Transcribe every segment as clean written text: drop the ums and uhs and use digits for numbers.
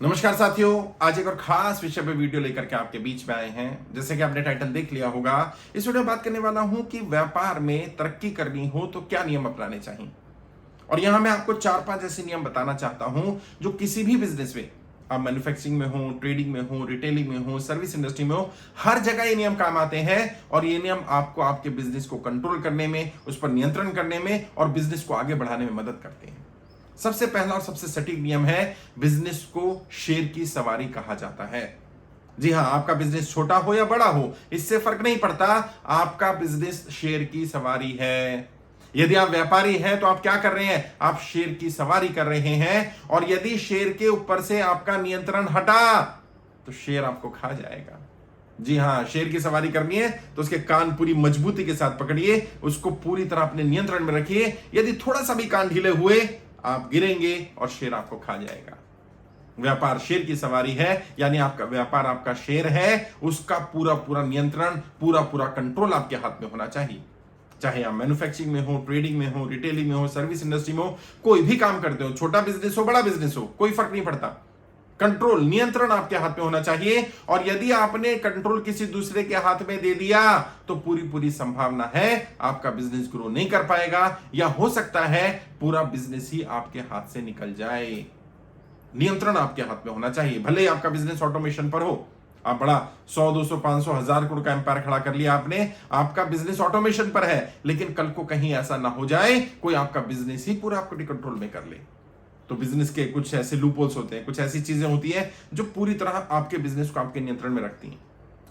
नमस्कार साथियों, आज एक और खास विषय पे वीडियो लेकर के आपके बीच में आए हैं। जैसे कि आपने टाइटल देख लिया होगा, इस वीडियो में बात करने वाला हूं कि व्यापार में तरक्की करनी हो तो क्या नियम अपनाने चाहिए। और यहां मैं आपको 4-5 ऐसे नियम बताना चाहता हूं जो किसी भी बिजनेस में, आप मैन्युफैक्चरिंग में हो, ट्रेडिंग में हो, रिटेलिंग में हो, सर्विस इंडस्ट्री में हो, हर जगह ये नियम काम आते हैं। और ये नियम आपको आपके बिजनेस को कंट्रोल करने में, उस पर नियंत्रण करने में और बिजनेस को आगे बढ़ाने में मदद करते हैं। सबसे पहला और सबसे सटीक नियम है, बिजनेस को शेर की सवारी कहा जाता है। जी हां, आपका बिजनेस छोटा हो या बड़ा हो, इससे फर्क नहीं पड़ता, आपका बिजनेस शेर की सवारी है। यदि आप व्यापारी हैं तो आप क्या कर रहे हैं, आप शेर की सवारी कर रहे हैं। और यदि शेर के ऊपर से आपका नियंत्रण हटा तो शेर आपको खा जाएगा। जी हां, शेर की सवारी करनी है तो उसके कान पूरी मजबूती के साथ पकड़िए, उसको पूरी तरह अपने नियंत्रण में रखिए। यदि थोड़ा सा भी कान ढीले हुए, आप गिरेंगे और शेर आपको खा जाएगा। व्यापार शेर की सवारी है, यानी आपका व्यापार आपका शेर है, उसका पूरा पूरा नियंत्रण, पूरा पूरा कंट्रोल आपके हाथ में होना चाहिए। चाहे आप मैन्युफैक्चरिंग में हो, ट्रेडिंग में हो, रिटेलिंग में हो, सर्विस इंडस्ट्री में हो, कोई भी काम करते हो, छोटा बिजनेस हो, बड़ा बिजनेस हो, कोई फर्क नहीं पड़ता। कंट्रोल, नियंत्रण आपके हाथ में होना चाहिए। और यदि आपने कंट्रोल किसी दूसरे के हाथ में दे दिया तो पूरी पूरी संभावना है आपका बिजनेस ग्रो नहीं कर पाएगा, या हो सकता है पूरा बिजनेस ही आपके हाथ से निकल जाए। नियंत्रण आपके हाथ में होना चाहिए। भले ही आपका बिजनेस ऑटोमेशन पर हो, आप बड़ा 100, 200, 500, 1000 करोड़ का एम्पायर खड़ा कर लिया आपने, आपका बिजनेस ऑटोमेशन पर है, लेकिन कल को कहीं ऐसा ना हो जाए कोई आपका बिजनेस ही पूरा आपको कंट्रोल में कर ले। तो बिजनेस के कुछ ऐसे लूपहोल्स होते हैं, कुछ ऐसी चीजें होती हैं जो पूरी तरह आपके बिजनेस को आपके नियंत्रण में रखती हैं।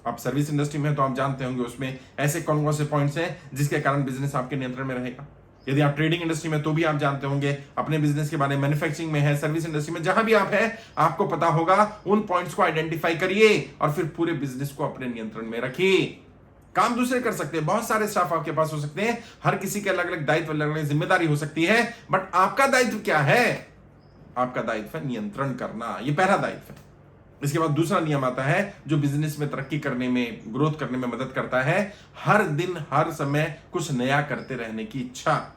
आप सर्विस इंडस्ट्री में तो आप जानते होंगे उसमें ऐसे कौन कौन से पॉइंट्स हैं जिसके कारण बिजनेस आपके नियंत्रण में रहेगा। यदि आप ट्रेडिंग इंडस्ट्री में तो भी आप जानते होंगे अपने बिजनेस के बारे में। मैन्युफैक्चरिंग में है, सर्विस इंडस्ट्री में, जहां भी आप हैं, आपको पता होगा। उन पॉइंट्स को आइडेंटिफाई करिए और फिर पूरे बिजनेस को अपने नियंत्रण में रखिए। काम दूसरे कर सकते हैं, बहुत सारे स्टाफ आपके पास हो सकते हैं, हर किसी के अलग अलग दायित्व, अलग अलग जिम्मेदारी हो सकती है, बट आपका दायित्व क्या है? आपका दायित्व है नियंत्रण करना। यह पहला दायित्व है। इसके बाद दूसरा नियम आता है जो बिजनेस में तरक्की करने में, ग्रोथ करने में मदद करता है, हर दिन हर समय कुछ नया करते रहने की इच्छा।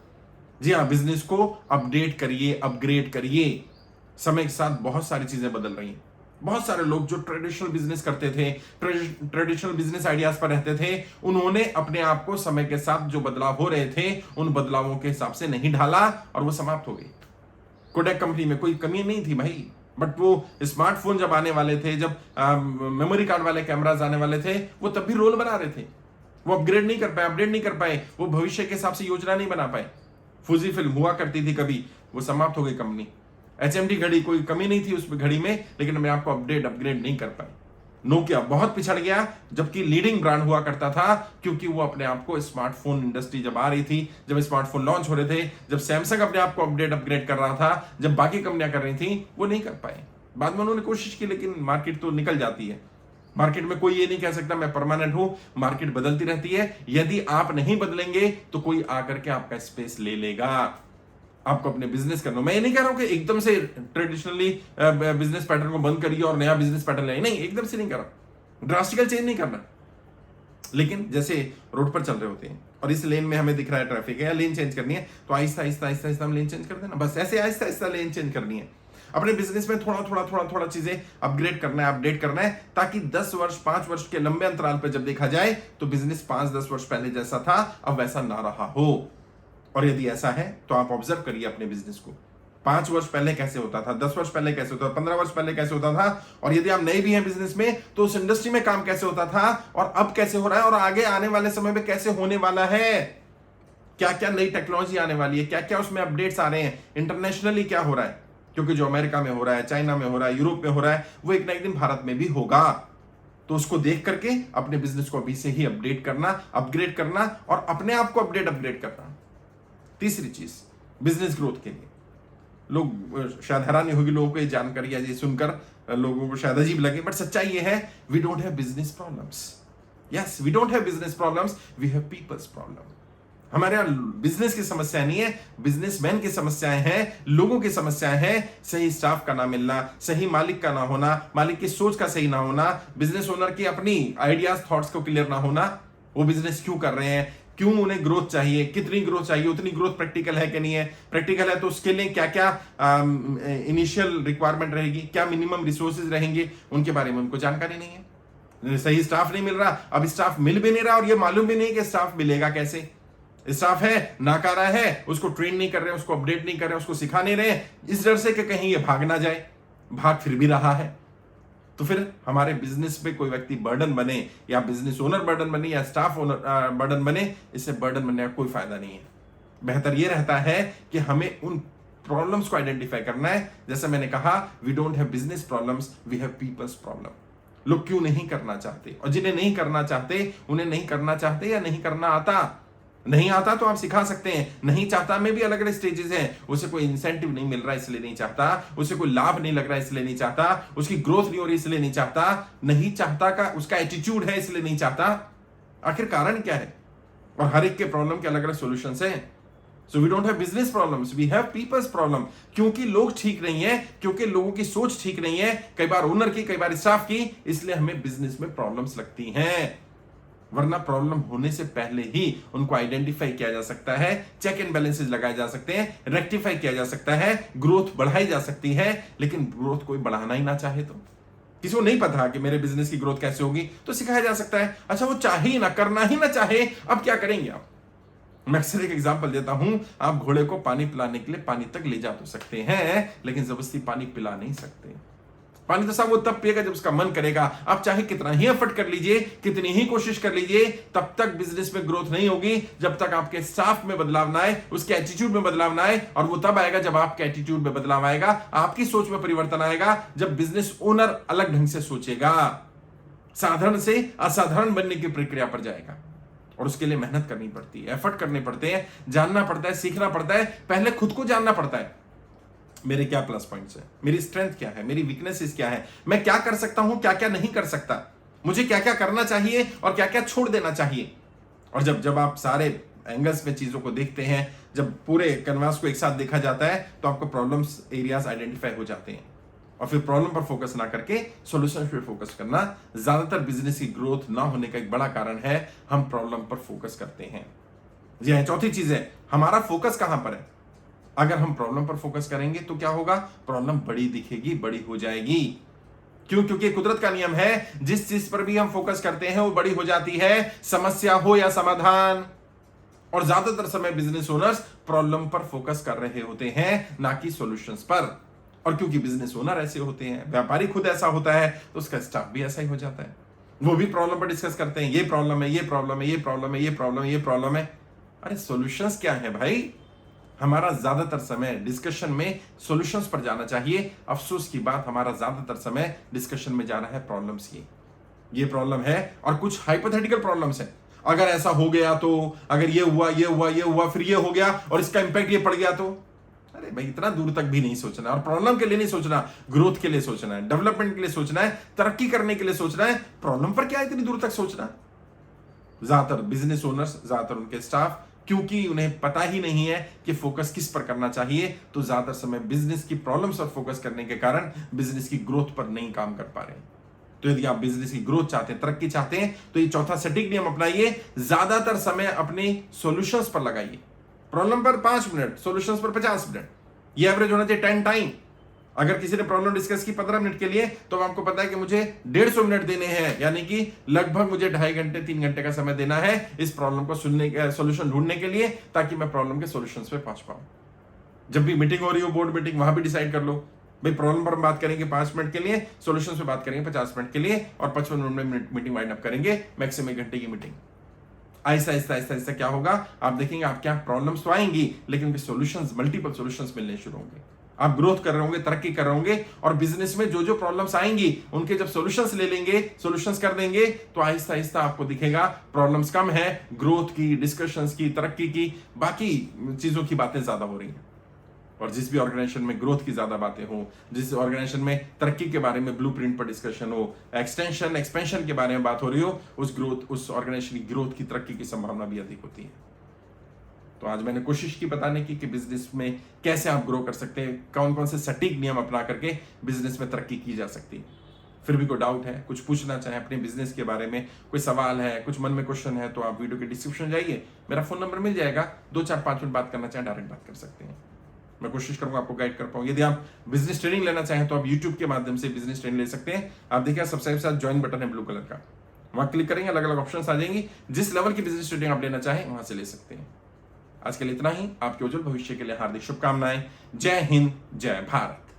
जी हां, बिजनेस को अपडेट करिए, अपग्रेड करिए। समय के साथ बहुत सारी चीजें बदल रही हैं। बहुत सारे लोग जो ट्रेडिशनल बिजनेस करते थे, ट्रेडिशनल बिजनेस आइडियाज पर रहते थे, उन्होंने अपने आप को समय के साथ जो बदलाव हो रहे थे उन बदलावों के हिसाब से नहीं ढाला और वो समाप्त हो गई। कोडैक कंपनी में कोई कमी नहीं थी भाई, बट वो स्मार्टफोन जब आने वाले थे, जब मेमोरी कार्ड वाले कैमराज आने वाले थे, वो तब भी रोल बना रहे थे। वो अपग्रेड नहीं कर पाए, अपडेट नहीं कर पाए, वो भविष्य के हिसाब से योजना नहीं बना पाए। फूजी फिल्म हुआ करती थी कभी, वो समाप्त हो गई कंपनी। एचएमडी घड़ी, कोई कमी नहीं थी उस घड़ी में, लेकिन मैं आपको अपडेट अपग्रेड नहीं कर पाई। नोकिया बहुत पिछड़ गया, जबकि लीडिंग ब्रांड हुआ करता था, क्योंकि वो अपने आप को, स्मार्टफोन इंडस्ट्री जब आ रही थी, जब स्मार्टफोन लॉन्च हो रहे थे, जब सैमसंग अपने आप को अपडेट अपग्रेड कर रहा था, जब बाकी कंपनियां कर रही थी, वो नहीं कर पाए। बाद में उन्होंने कोशिश की, लेकिन मार्केट तो निकल जाती है। मार्केट में कोई ये नहीं कह सकता मैं परमानेंट हूं, मार्केट बदलती रहती है। यदि आप नहीं बदलेंगे तो कोई आकर के आपका स्पेस ले लेगा। आपको अपने बिजनेस करना, मैं ये नहीं कह रहा हूं कि एकदम से ट्रेडिशनली बिजनेस पैटर्न को बंद करिए और नया बिजनेस पैटर्न लाइए, नहीं, एकदम से नहीं कर रहा, ड्रास्टिकल चेंज नहीं करना। लेकिन जैसे रोड पर चल रहे होते हैं और इस लेन में हमें दिख रहा है ट्रैफिक है, या लेन चेंज करनी है, तो आहिस्ता आहिस्ता आहिस्ता आहिस्ता हम लेन चेंज कर देना, बस ऐसे आहिस्ता आहिस्ता लेन चेंज करनी है। अपने बिजनेस में थोड़ा थोड़ा थोड़ा थोड़ा चीजें अपग्रेड करना है, अपडेट करना है, ताकि 10 वर्ष 5 वर्ष के लंबे अंतराल पर जब देखा जाए तो बिजनेस 5-10 वर्ष पहले जैसा था अब वैसा ना रहा हो। और यदि ऐसा है तो आप ऑब्जर्व करिए अपने बिजनेस को, 5 वर्ष पहले कैसे होता था, 10 वर्ष पहले कैसे होता था, 15 वर्ष पहले कैसे होता था, और यदि आप नए भी हैं बिजनेस में तो उस इंडस्ट्री में काम कैसे होता था और अब कैसे हो रहा है, और आगे आने वाले समय में कैसे होने वाला है, क्या क्या नई टेक्नोलॉजी आने वाली है, क्या क्या उसमें अपडेट्स आ रहे हैं, इंटरनेशनली क्या हो रहा है, क्योंकि जो अमेरिका में हो रहा है, चाइना में हो रहा है, यूरोप में हो रहा है, वो एक ना एक दिन भारत में भी होगा। तो उसको देख करके अपने बिजनेस को अभी से ही अपडेट करना, अपग्रेड करना और अपने आप को अपग्रेड करना। तीसरी चीज, बिजनेस ग्रोथ के लिए, लोग शायद हैरानी होगी लोगों को ये जानकारी या ये सुनकर, लोगों को शायद अजीब लगे, बट सच्चाई ये है, we don't have business problems. Yes, we don't have business problems, we have peoples problem. हमारे यहां बिजनेस की समस्या नहीं है, बिजनेसमैन की समस्याएं हैं, लोगों की समस्याएं हैं। सही स्टाफ का ना मिलना, सही मालिक का ना होना, मालिक की सोच का सही ना होना, बिजनेस ओनर की अपनी आइडियाज, थॉट्स को क्लियर ना होना, वो बिजनेस क्यों कर रहे हैं, क्यों उन्हें ग्रोथ चाहिए, कितनी ग्रोथ चाहिए, उतनी ग्रोथ प्रैक्टिकल है कि नहीं है, प्रैक्टिकल है तो उसके लिए क्या क्या इनिशियल रिक्वायरमेंट रहेगी, क्या मिनिमम रिसोर्सेज रहेंगे, उनके बारे में उनको जानकारी नहीं है। सही स्टाफ नहीं मिल रहा, अब स्टाफ मिल भी नहीं रहा और ये मालूम भी नहीं कि स्टाफ मिलेगा कैसे। स्टाफ है, नाकारा है, उसको ट्रेन नहीं कर रहे, उसको अपडेट नहीं कर रहे, उसको सिखा नहीं रहे, इस डर से कि कहीं ये भाग ना जाए, भाग फिर भी रहा है। तो फिर हमारे बिजनेस पे कोई व्यक्ति बर्डन बने, या बिजनेस ओनर बर्डन बने, या स्टाफ ओनर बर्डन बने, इससे बर्डन बनने का कोई फायदा नहीं है। बेहतर यह रहता है कि हमें उन प्रॉब्लम्स को आइडेंटिफाई करना है। जैसे मैंने कहा, we don't have business problems, we have peoples problem. लोग क्यों नहीं करना चाहते, और जिन्हें नहीं करना चाहते उन्हें नहीं करना चाहते या नहीं करना आता। नहीं आता तो आप सिखा सकते हैं, नहीं चाहता में भी अलग अलग स्टेजेस हैं। उसे कोई इंसेंटिव नहीं मिल रहा इसलिए नहीं चाहता, उसे कोई लाभ नहीं लग रहा इसलिए नहीं चाहता, उसकी ग्रोथ नहीं हो रही इसलिए नहीं चाहता, नहीं चाहता का उसका एटीट्यूड है इसलिए नहीं चाहता। आखिर कारण क्या है? और हर एक के प्रॉब्लम के अलग अलग सॉल्यूशंस हैं। So we don't have business problems, we have peoples problem. क्योंकि लोग ठीक नहीं है, क्योंकि लोगों की सोच ठीक नहीं है, कई बार ओनर की, कई बार स्टाफ की, इसलिए हमें बिजनेस में प्रॉब्लम्स लगती हैं। वरना प्रॉब्लम होने से पहले ही उनको आइडेंटिफाई किया जा सकता है, चेक एंड बैलेंसेस लगाए जा सकते हैं, रेक्टिफाई किया जा सकता है, ग्रोथ बढ़ाई जा सकती है। लेकिन ग्रोथ कोई बढ़ाना ही ना चाहे तो, किसी को नहीं पता कि मेरे बिजनेस की ग्रोथ कैसे होगी, तो सिखाया जा सकता है। अच्छा, वो चाहे ना, करना ही ना चाहे, अब क्या करेंगे आप? मैं अक्सर एक एग्जांपल देता हूं, आप घोड़े को पानी पिलाने के लिए पानी तक ले जा तो सकते हैं, लेकिन जबरदस्ती पानी पिला नहीं सकते। पानी तो सब वो तब पिएगा जब उसका मन करेगा। आप चाहे कितना ही एफर्ट कर लीजिए, कितनी ही कोशिश कर लीजिए, तब तक बिजनेस में ग्रोथ नहीं होगी जब तक आपके स्टाफ में बदलाव ना आए, उसके एटीट्यूड में बदलाव ना आए। और वो तब आएगा जब आपके एटीट्यूड में बदलाव आएगा, आपकी सोच में परिवर्तन आएगा, जब बिजनेस ओनर अलग ढंग से सोचेगा, साधारण से असाधारण बनने की प्रक्रिया पर जाएगा। और उसके लिए मेहनत करनी पड़ती है, एफर्ट करने पड़ते हैं, जानना पड़ता है, सीखना पड़ता है। पहले खुद को जानना पड़ता है, मेरे क्या प्लस पॉइंट्स है, मेरी स्ट्रेंथ क्या है, मेरी वीकनेसेस क्या है, मैं क्या कर सकता हूं, क्या क्या नहीं कर सकता, मुझे क्या क्या करना चाहिए और क्या क्या छोड़ देना चाहिए। और जब आप सारे एंगल्स में चीजों को देखते हैं, जब पूरे कैनवास को एक साथ देखा जाता है, तो आपको प्रॉब्लम्स एरियाज आइडेंटिफाई हो जाते हैं। और फिर प्रॉब्लम पर फोकस ना करके सॉल्यूशन पे फोकस करना ज्यादातर बिजनेस की ग्रोथ ना होने का एक बड़ा कारण है। हम प्रॉब्लम पर फोकस करते हैं। जी हाँ, चौथी चीज है, हमारा फोकस कहां पर है। अगर हम प्रॉब्लम पर फोकस करेंगे तो क्या होगा, प्रॉब्लम बड़ी दिखेगी, बड़ी हो जाएगी। क्यों? क्योंकि कुदरत का नियम है, जिस चीज पर भी हम फोकस करते हैं वो बड़ी हो जाती है, समस्या हो या समाधान। और ज्यादातर समय बिजनेस ओनर्स प्रॉब्लम पर फोकस कर रहे होते हैं, ना कि सॉल्यूशंस पर। और क्योंकि बिजनेस ओनर ऐसे होते हैं, व्यापारी खुद ऐसा होता है, तो उसका स्टाफ भी ऐसा ही हो जाता है। वो भी प्रॉब्लम पर डिस्कस करते हैं, ये प्रॉब्लम है, ये प्रॉब्लम है, ये प्रॉब्लम है, ये प्रॉब्लम है, ये प्रॉब्लम है। अरे सॉल्यूशंस क्या है भाई? हमारा ज्यादातर समय डिस्कशन में सॉल्यूशंस पर जाना चाहिए। अफसोस की बात, हमारा ज्यादातर समय डिस्कशन में जाना है प्रॉब्लम्स की। ये प्रॉब्लम है और कुछ हाइपोथेटिकल प्रॉब्लम्स हैं। अगर ऐसा हो गया तो, अगर ये हुआ, ये हुआ, ये हुआ, फिर ये हो गया और इसका इंपैक्ट ये पड़ गया तो। अरे भाई, इतना दूर तक भी नहीं सोचना। और प्रॉब्लम के लिए नहीं सोचना, ग्रोथ के लिए सोचना है, डेवलपमेंट के लिए सोचना है, तरक्की करने के लिए सोचना है। प्रॉब्लम पर क्या इतनी दूर तक सोचना? ज्यादातर बिजनेस ओनर्स, ज्यादातर उनके स्टाफ, क्योंकि उन्हें पता ही नहीं है कि फोकस किस पर करना चाहिए, तो ज्यादातर समय बिजनेस की प्रॉब्लम्स पर फोकस करने के कारण बिजनेस की ग्रोथ पर नहीं काम कर पा रहे। तो यदि आप बिजनेस की ग्रोथ चाहते हैं, तरक्की चाहते हैं, तो ये चौथा सटीक नियम अपनाइए। ज्यादातर समय अपने सॉल्यूशंस पर लगाइए। प्रॉब्लम पर 5 मिनट, सॉल्यूशंस पर 50 मिनट। ये एवरेज होना चाहिए 10 टाइम। अगर किसी ने प्रॉब्लम डिस्कस की 15 मिनट के लिए, तो आपको पता है कि मुझे 150 मिनट देने हैं, यानी कि लगभग मुझे 2.5 घंटे 3 घंटे का समय देना है इस प्रॉब्लम को सुनने, सॉल्यूशन ढूंढने के लिए, ताकि मैं प्रॉब्लम के सॉल्यूशंस पे पहुंच पाऊं। जब भी मीटिंग हो रही हो, बोर्ड मीटिंग, वहां भी डिसाइड कर लो भाई, प्रॉब्लम पर हम बात करेंगे 5 मिनट के लिए, सॉल्यूशंस पे बात करेंगे 50 मिनट के लिए, और 55 मिनट में मीटिंग वाइंड अप करेंगे, मैक्सिमम 1 घंटे की मीटिंग। ऐसा ऐसा ऐसा ऐसा क्या होगा, आप देखेंगे आपके यहाँ प्रॉब्लम्स तो आएंगी, लेकिन उनके सॉल्यूशंस, मल्टीपल सॉल्यूशंस मिलने शुरू होंगे। आप ग्रोथ कर रहे होंगे, तरक्की कर रहे होंगे, और बिजनेस में जो जो प्रॉब्लम्स आएंगी उनके जब सॉल्यूशंस ले लेंगे, सॉल्यूशंस कर देंगे, तो आहिस्ता आहिस्ता आपको दिखेगा प्रॉब्लम्स कम है, ग्रोथ की, डिस्कशंस की, तरक्की की, बाकी चीजों की बातें ज्यादा हो रही हैं। और जिस भी ऑर्गेनाइजेशन में ग्रोथ की ज्यादा बातें हो, जिस ऑर्गेनाइजेशन में तरक्की के बारे में ब्लूप्रिंट पर डिस्कशन हो, एक्सटेंशन, एक्सपेंशन के बारे में बात हो रही हो, उस ऑर्गेनाइजेशन की ग्रोथ की, तरक्की की संभावना भी अधिक होती है। तो आज मैंने कोशिश की बताने की कि बिजनेस में कैसे आप ग्रो कर सकते हैं, कौन कौन से सटीक नियम अपना करके बिजनेस में तरक्की की जा सकती है। फिर भी कोई डाउट है, कुछ पूछना चाहे अपने बिजनेस के बारे में, कोई सवाल है, कुछ मन में क्वेश्चन है, तो आप वीडियो के डिस्क्रिप्शन जाइए, मेरा फोन नंबर मिल जाएगा। 2-4-5 मिनट बात करना चाहे डायरेक्ट बात कर सकते हैं। मैं कोशिश करूंगा आपको गाइड कर पाऊं। यदि आप बिजनेस ट्रेनिंग लेना चाहें तो आप यूट्यूब के माध्यम से बिजनेस ट्रेनिंग ले सकते हैं। आप देखिए सब्सक्राइब के साथ ज्वाइन बटन है ब्लू कलर का, वहां क्लिक करेंगे, अलग अलग ऑप्शंस आ जाएंगी। जिस लेवल की बिजनेस ट्रेनिंग आप लेना चाहें वहां से ले सकते हैं। आज के लिए इतना ही। आपके उज्जवल भविष्य के लिए हार्दिक शुभकामनाएं। जय हिंद, जय भारत।